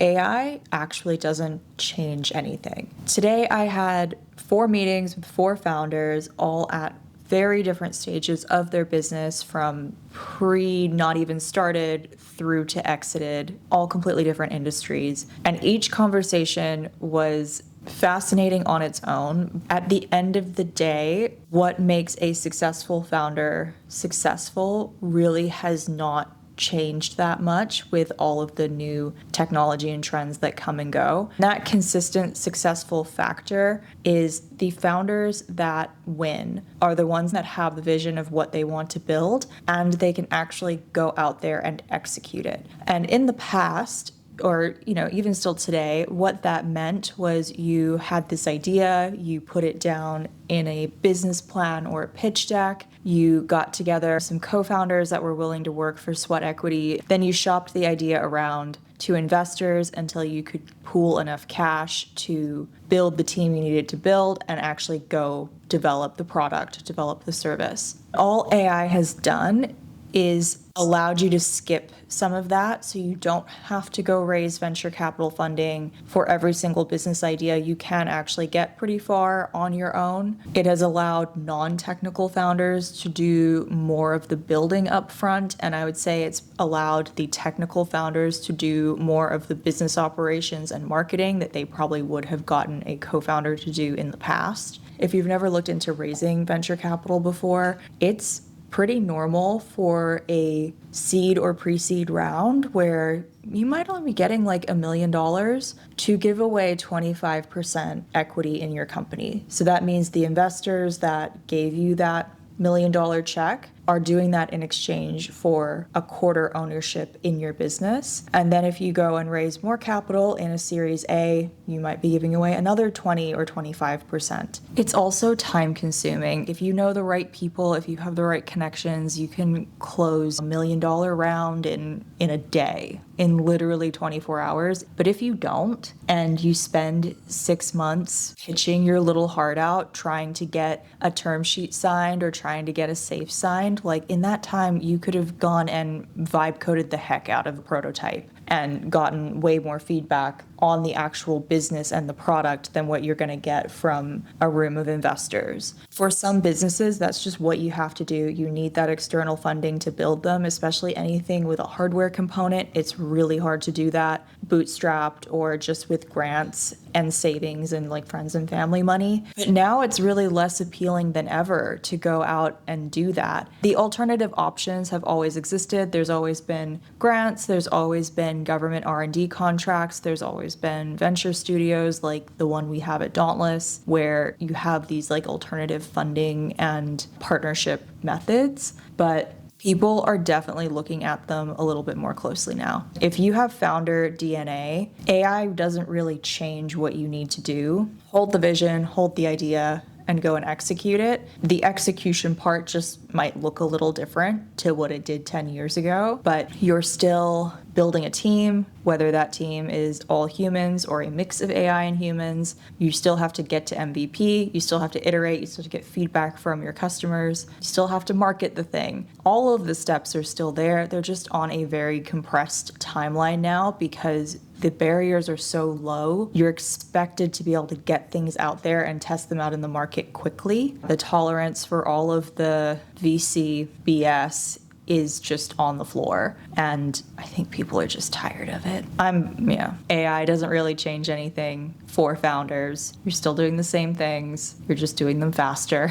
AI actually doesn't change anything. Today, I had 4 meetings with 4 founders, all at very different stages of their business, from not even started through to exited, all completely different industries. And each conversation was fascinating on its own. At the end of the day, what makes a successful founder successful really has not changed that much with all of the new technology and trends that come and go. That consistent successful factor is the founders that win are the ones that have the vision of what they want to build, and they can actually go out there and execute it. And in the past, or even still today, what that meant was you had this idea, you put it down in a business plan or a pitch deck, you got together some co-founders that were willing to work for sweat equity, then you shopped the idea around to investors until you could pool enough cash to build the team you needed to build and actually go develop the product, develop the service. All AI has done is allowed you to skip some of that, so you don't have to go raise venture capital funding for every single business idea. You can actually get pretty far on your own. It has allowed non-technical founders to do more of the building up front, and I would say it's allowed the technical founders to do more of the business operations and marketing that they probably would have gotten a co-founder to do in the past. If you've never looked into raising venture capital before, it's pretty normal for a seed or pre-seed round where you might only be getting like $1 million to give away 25% equity in your company. So that means the investors that gave you that $1 million check are doing that in exchange for a quarter ownership in your business. And then if you go and raise more capital in a Series A, you might be giving away another 20 or 25%. It's also time consuming. If you know the right people, if you have the right connections, you can close $1 million round in a day, in literally 24 hours. But if you don't, and you spend 6 months pitching your little heart out, trying to get a term sheet signed or trying to get a safe signed, like in that time, you could have gone and vibe coded the heck out of a prototype and gotten way more feedback on the actual business and the product than what you're going to get from a room of investors. For some businesses, that's just what you have to do. You need that external funding to build them, especially anything with a hardware component. It's really hard to do that bootstrapped or just with grants and savings and like friends and family money. But now it's really less appealing than ever to go out and do that. The alternative options have always existed. There's always been grants. There's always been government R&D contracts. There's always been venture studios like the one we have at Dauntless, where you have these like alternative funding and partnership methods. But people are definitely looking at them a little bit more closely now. If you have founder DNA, AI doesn't really change what you need to do. Hold the vision, hold the idea, and go and execute it. The execution part just might look a little different to what it did 10 years ago, but you're still building a team, whether that team is all humans or a mix of AI and humans. You still have to get to MVP, you still have to iterate, you still have to get feedback from your customers, you still have to market the thing. All of the steps are still there. They're just on a very compressed timeline now because the barriers are so low. You're expected to be able to get things out there and test them out in the market quickly. The tolerance for all of the VC BS is just on the floor, and I think people are just tired of it. AI doesn't really change anything for founders. You're still doing the same things. You're just doing them faster.